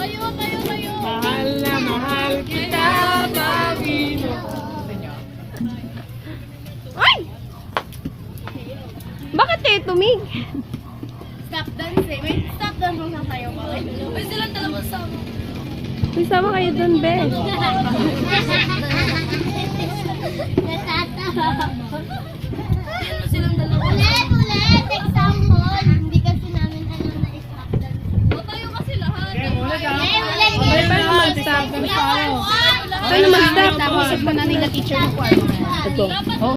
Mahal na mahal kita, Panginoon. Ay! Bakit kayo tumig? Stop dancing. Wait, stop dance mo sasayaw ka. Wait, silang dalawa sama. May sama kayo dun, be. Silang dalawa. Ulit! Example! Hindi kasi namin alam na stop dance. Tayo kasi lahat. Okay, paano mag-stop? Paano mag-stop? Tapos, na nila teacher ko ano. Ito.